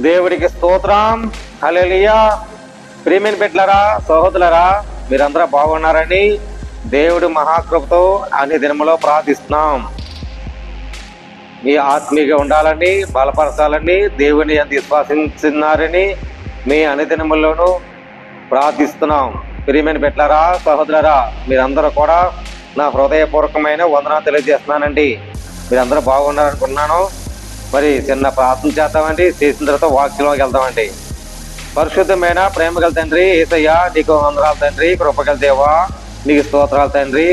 దేవుడికి స్తోత్రం. హల్లెలూయా. ప్రియమైన బిడ్డలారా, సహోదరులారా, మీరందరూ బాగున్నారని దేవుడి మహాకృపతో అన్ని దినములో ప్రార్థిస్తున్నాం. మీ ఆత్మీయంగా ఉండాలని, బలపరచాలని, దేవుని ఎంత విశ్వాసించున్నారని మీ అన్ని దినముల్లోనూ ప్రార్థిస్తున్నాం. ప్రియమైన బిడ్డలారా, సహోదరులారా, మీరందరూ కూడా నా హృదయపూర్వకమైన వందనాలు తెలియజేస్తున్నానండి. మీరందరూ బాగున్నారనుకున్నాను. మరి చిన్న ప్రార్థన చేద్దామండి. చేసిన తర్వాత వాక్యంలోకి వెళ్దామండి. పరిశుద్ధమైన ప్రేమగల తండ్రి యేసయ్య, నీకు వందనాలు తండ్రి. కృపగల దేవా, నీకు స్తోత్రాలు తండ్రి.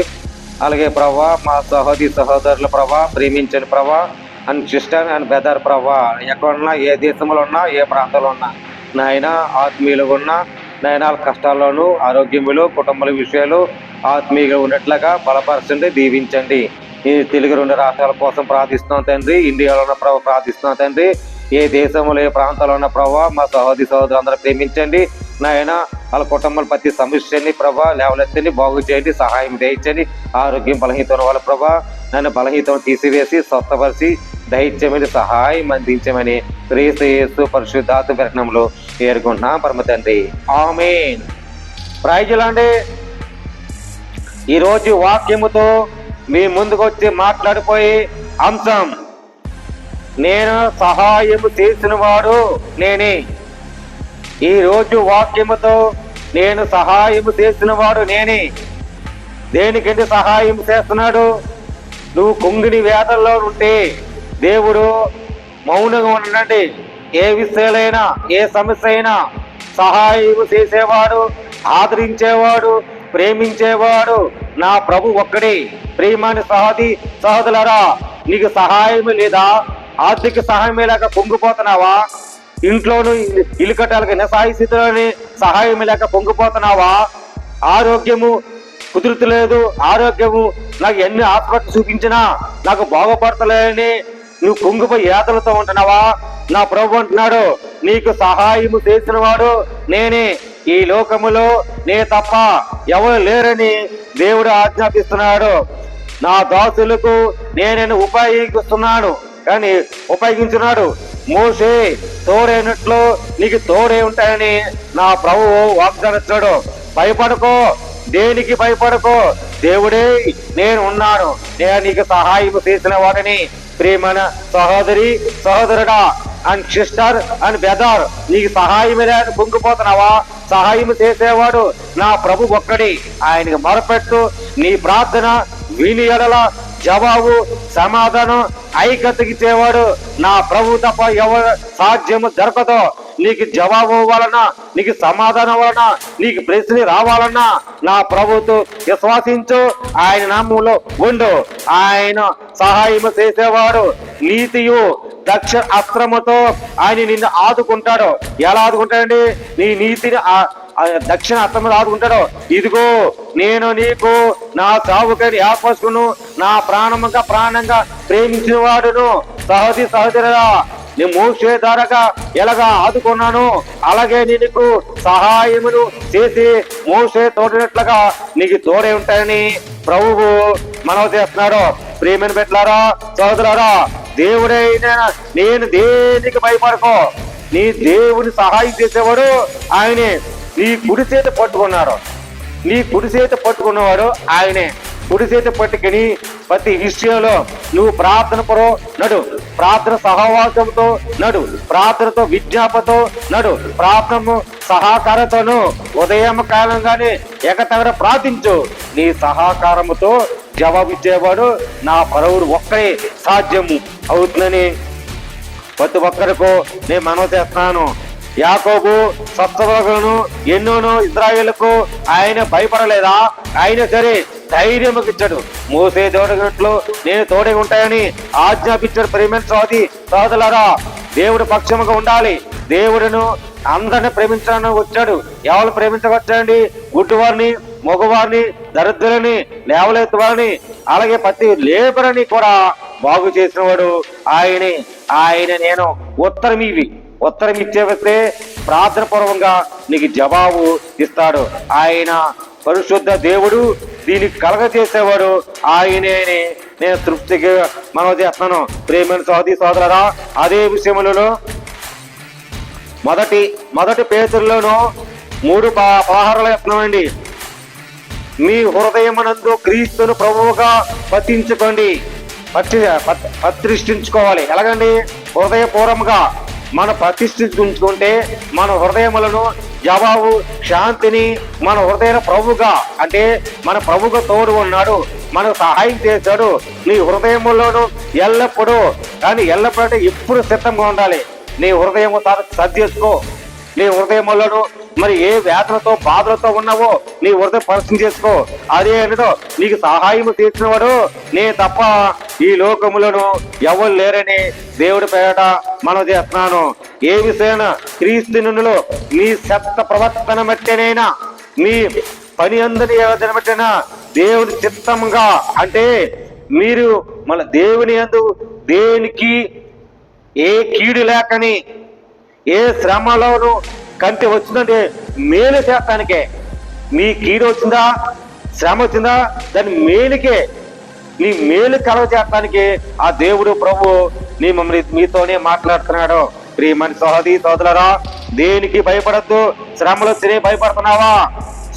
అలాగే ప్రభా, మా సహోదరుల ప్రభా, ప్రేమించని ప్రభా, అండ్ సిస్టర్ అండ్ బెదర్ ప్రభా, ఎక్కడున్నా, ఏ దేశంలో ఉన్నా, ఏ ప్రాంతంలో ఉన్నా, నాయన ఆత్మీయులు ఉన్నా, నాయన కష్టాల్లోనూ, ఆరోగ్యములు, కుటుంబాల విషయాలు ఆత్మీయులు ఉన్నట్లుగా బలపరచండి, దీవించండి. ఈ తెలుగు 2 రాష్ట్రాల కోసం ప్రార్థిస్తున్నాం తండ్రి. ఇండియాలో ఉన్న ప్రభావ ప్రార్థిస్తున్నాం తండ్రి. ఏ దేశంలో, ఏ ప్రాంతాల్లో ఉన్న ప్రభావ మా సహోదరులు అందరూ ప్రేమించండి నాయన. వాళ్ళ కుటుంబాల ప్రతి సమస్యని ప్రభా లేవలెత్తండి, బాగు చేయండి, సహాయం దయచండి. ఆరోగ్యం బలహీనత వాళ్ళ ప్రభా నన్ను బలహీనతను తీసివేసి స్వస్థపరిచి దయచేయమని, సహాయం అందించమని క్రీస్తు యేసు పరిశుద్ధాత్మ కరణంలో చేరుకుంటున్నాం పరమ తండ్రి. ఆమేన్. ప్రైజులండి. ఈరోజు వాక్యముతో మీ ముందుకు వచ్చి మాట్లాడిపోయే అంశం, నేను సహాయము చేసిన వాడు నేనే. ఈరోజు వాక్యముతో నేను సహాయము చేసిన వాడు నేనే. దేనికంటే సహాయం చేస్తున్నాడు? నువ్వు కుంగిని వేదల్లో ఉంటే దేవుడు మౌనంగా ఉండండి. ఏ విషయాలైనా, ఏ సమస్య అయినా సహాయము చేసేవాడు, ఆదరించేవాడు, ప్రేమించేవాడు నా ప్రభు ఒక్కడే. ప్రియమైన సహోదరులారా, నీకు సహాయం లేదా? ఆర్థిక సహాయమే లేక పొంగిపోతున్నావా? ఇంట్లోనూ ఇల్లు కట్టాలకి నిస్సహాయ స్థితిలోని సహాయం లేక పొంగిపోతున్నావా? ఆరోగ్యము కుదురుతలేదు, ఆరోగ్యము నాకు ఎన్ని హాస్పిటల్ చూపించినా నాకు బాగుపడతలేని నువ్వు కుంగిపోయి ఏతలతో ఉంటున్నావా? నా ప్రభు అంటున్నాడు, నీకు సహాయము చేసిన వాడు నేనే. ఈ లోకములో నే తప్ప ఎవరు లేరని దేవుడు ఆజ్ఞాపిస్తున్నాడు. నా దాసులకు నేను ఉపయోగిస్తున్నాను, కానీ ఉపయోగించున్నాడు. మోసే తోడైనట్లు నీకు తోడే ఉంటాయని నా ప్రభువు వాగ్దానిస్తాడు. భయపడకో, దేనికి భయపడకో, దేవుడే నేను ఉన్నాను, నేను నీకు సహాయం చేసిన వాడిని. ప్రియమైన సహోదరి, సహోదరుడా, అండ్ సిస్టర్ అండ్ బెదర్, నీకు సహాయమే లేని పొంగిపోతున్నావా? సహాయం చేసేవాడు నా ప్రభు ఒక్కడి. ఆయనకి మొరపెట్టు. నీ ప్రార్థన విని ఎడల జవాబు, సమాధానం, ఐక్యతకిచ్చేవాడు నా ప్రభు తప్ప ఎవరు సాధ్యము జరగదు. నీకు జవాబు వలన, నీకు సమాధానం వలన, నీకు ప్రశ్న రావాలన్నా నా ప్రభుతో విశ్వాసించు, ఆయన నామంలో ఉండు. ఆయన సహాయం చేసేవాడు. నీతియు దక్ష అస్త్రముతో ఆయన నిన్ను ఆదుకుంటాడు. ఎలా ఆదుకుంటాడండి? నీ నీతిని దక్షిణ అస్త్రముతో ఆదుకుంటాడు. ఇదిగో నేను నీకు నా సావుకని ఏర్పరుచుకును, నా ప్రాణంగా ప్రేమించిన వాడును. సహోదరుడా, నీ మోసే ద్వారాగా ఎలాగా ఆదుకున్నాను, అలాగే నీకు సహాయమును చేసి మోసే తోడినట్లుగా నీకు తోడే ఉంటాయని ప్రభువు మనవి చేస్తున్నాడు. ప్రియమైన బిడ్డలారా, సహోదరులారా, దేవుడైనా నేను దేనికి భయపడకో. నీ దేవుని సహాయం చేసేవాడు ఆయనే. నీ కుడి చేతి పట్టుకున్నాడు, నీ కుడి చేతి పట్టుకున్నవాడు ఆయనే. కుడి చేతి పట్టుకుని ప్రతి విషయంలో నువ్వు ప్రార్థన నడు, ప్రార్థన సహవాసంతో నడు, ప్రార్థనతో విజ్ఞాపతో నడు, ప్రార్థన సహకారంతోను ఉదయం కాలంగానే ఏకతగర ప్రార్థించు. నీ సహకారముతో జవాబిచ్చేవాడు నా పరవుడు ఒక్కరే సాధ్యము అవుతుందని ప్రతి ఒక్కరికో నేను మనవి చేస్తున్నాను. యాకోబు సప్తవలను ఎన్నోనో ఇశ్రాయేలుకు ఆయన భయపడలేదా? ఆయన సరే ధైర్యం ఇచ్చాడు. మోసే తోడగట్లు నేను తోడే ఉంటాయని ఆజ్ఞాపించాడు. ప్రేమైన సోదరులారా, దేవుడు పక్షముగా ఉండాలి. దేవుడును అందరిని ప్రేమించడానికి వచ్చాడు. ఎవరు ప్రేమించవచ్చాడండి? గుడ్డివారిని, మగవారిని, దరిద్రులని, లేవలెత్తు వారిని, అలాగే ప్రతి లేబరని కూడా బాగు చేసిన వాడు ఆయనే. ఆయన నేను ఉత్తరం ఇచ్చేస్తే ప్రార్థన పూర్వకంగా నీకు జవాబు ఇస్తాడు. ఆయన పరిశుద్ధ దేవుడు, దీనికి కలగజేసేవాడు ఆయనే. నేను తృప్తిగా మనవి చేస్తున్నాను. ప్రేమైన సోదరులారా, అదే విషయములలో మొదటి పేతురులోను 3:16 చెప్తున్నామండి. మీ హృదయమునందు క్రీస్తును ప్రభువుగా ప్రతిష్ఠించుకోవాలి. ఎలాగండి? హృదయపూర్వకంగా మనం ప్రతిష్ఠించుకుంటే మన హృదయములను జవాబు శాంతిని మన హృదయ ప్రభుగా, అంటే మన ప్రభుగా తోడు ఉన్నాడు, మనకు సహాయం చేశాడు. నీ హృదయములోను ఎల్లప్పుడూ, కానీ ఎల్లప్పుడూ అంటే ఎప్పుడు సిద్ధంగా ఉండాలి. నీ హృదయం సరి చేసుకో. నీ హృదయములను మరి ఏ వేదనతో బాధలతో ఉన్నావో నీ హృదయం పరిచయం చేసుకో. అదే ఏంటో నీకు సహాయం తీర్చినవాడు నే తప్ప ఈ లోకములను ఎవరు లేరని దేవుడి పేరట మనం చేస్తున్నాను. ఏ విషయమైనా క్రీస్తునులో నీ సత్త ప్రవర్తన బట్టేనైనా, మీ పని అందరి యోజన బట్టేనా దేవుడి చిత్తంగా, అంటే మీరు మన దేవుని యందు దేనికి ఏ కీడు లేకని, ఏ శ్రమలోను కంటి వచ్చిందంటే మేలు చేస్తానికే. మీ కీడు వచ్చిందా, శ్రమ వచ్చిందా, దాని మేలుకే, నీ మేలు కలవ చేస్తానికి ఆ దేవుడు ప్రభు మీతోనే మాట్లాడుతున్నాడు. ప్రియమని సోదరులారా, దేనికి భయపడద్దు. శ్రమలు వచ్చి భయపడుతున్నావా?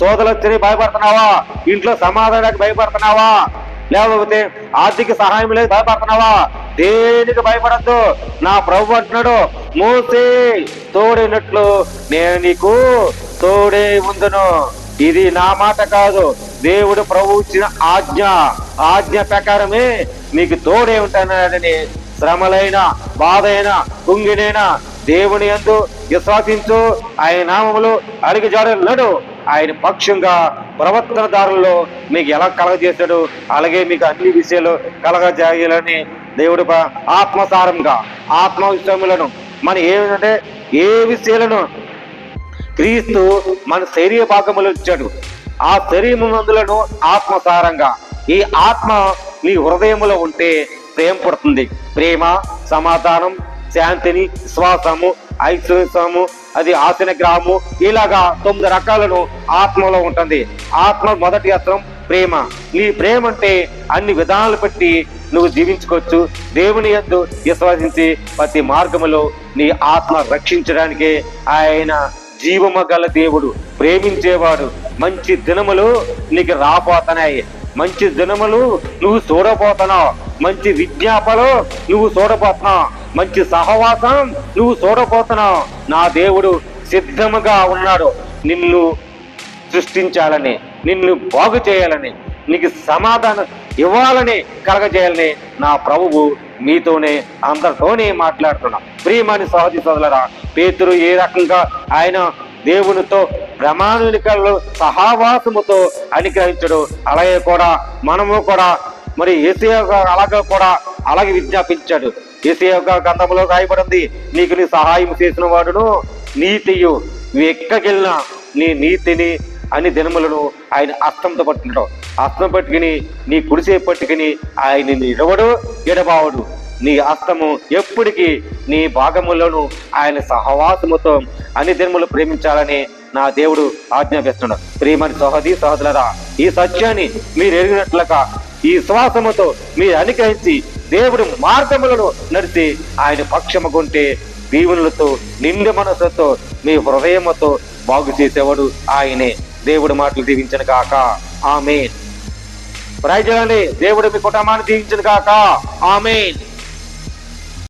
సోదరులు వచ్చి భయపడుతున్నావా? ఇంట్లో సమాధానానికి భయపడుతున్నావా? లేకపోతే ఆర్థిక సహాయం లేదు భయపడుతున్నావా? దేనికి భయపడద్దు. నా ప్రభు అంటున్నాడు, మోసే తోడైనట్లు నేను నీకు తోడే ఉందును. ఇది నా మాట కాదు, దేవుడు ప్రభు ఇచ్చిన ఆజ్ఞ ప్రకారమే మీకు తోడే ఉంటానని. శ్రమలైన, బాధ అయినా, కుంగినైనా దేవుని యందు విశ్వాసించు. ఆయన నామములు అడిగి జాడన్నాడు. ఆయన పక్షంగా ప్రవర్తనదారుల్లో మీకు ఎలా కలగజేశాడు, అలాగే మీకు అన్ని విషయాలు కలగజేయాలని దేవుడు ఆత్మసారంగా ఆత్మవిషయములను మన ఏమిటంటే ఏ విషయాలను క్రీస్తు మన శరీర భాగములు ఇచ్చాడు. ఆ శరీరములను ఆత్మసారంగా, ఈ ఆత్మ నీ హృదయములో ఉంటే ప్రేమ పుడుతుంది. ప్రేమ, సమాధానం, శాంతిని, విశ్వాసము, ఐశ్వర్యము, అది ఆశనిగ్రహము, ఇలాగా 9 రకాలను ఆత్మలో ఉంటుంది. ఆత్మ మొదటి అస్త్రం ప్రేమ. నీ ప్రేమ అంటే అన్ని విధానాలు పెట్టి నువ్వు జీవించుకోవచ్చు. దేవుని యందు విశ్వసించి ప్రతి మార్గములో నీ ఆత్మ రక్షించడానికి ఆయన జీవము గల దేవుడు, ప్రేమించేవాడు. మంచి దినములు నీకు రాబోతున్నాయి. మంచి దినములు నువ్వు చూడబోతున్నావు. మంచి విజ్ఞాపనలు నువ్వు చూడబోతున్నావు. మంచి సహవాసం నువ్వు చూడబోతున్నావు. నా దేవుడు సిద్ధముగా ఉన్నాడు నిన్ను సృష్టించాలని, నిన్ను బాగు చేయాలని, నీకు సమాధానం ఇవ్వాలని, కలగజేయాలని నా ప్రభువు మీతోనే అందరితోనే మాట్లాడుతున్నా. ప్రియమని సోదరులారా, పేతురు ఏ రకంగా ఆయన దేవునితో ప్రమాణికలు సహవాసముతో అనుగ్రహించడు, అలాగే కూడా మనము కూడా మరి యేసయ్య అలాగే విజ్ఞాపించాడు. యేసయ్య గ్రంథంలో రాయబడింది, నీకు నీ సహాయం చేసిన వాడును నీతియు, నువ్వు ఎక్కగెళ్ళిన నీ నీతిని అన్ని దినములను ఆయన అస్తంతో పట్టుకుంటాడు. అస్తం పట్టుకుని నీ కుడిసే పట్టుకుని ఆయన నిలవడు, ఎడబావడు. నీ అస్తము ఎప్పటికీ నీ భాగములను ఆయన సహవాసముతో అన్ని దినములు ప్రేమించాలని నా దేవుడు ఆజ్ఞాపిస్తున్నాడు. ప్రియమని సహోదరులారా, ఈ సత్యాన్ని మీరు ఎరిగినట్లుగా ఈ శ్వాసముతో మీరు అనుగ్రహించి దేవుడి మార్గములను నడిచి ఆయన పక్షముకుంటే దీవులతో నిండు మనసుతో మీ హృదయముతో బాగు చేసేవాడు ఆయనే. దేవుడి మాటలు దీవించను కాక. ఆమేన్. ప్రజలని దేవుడు మీ కుటుంబాన్ని దీవించను కాక. ఆమేన్.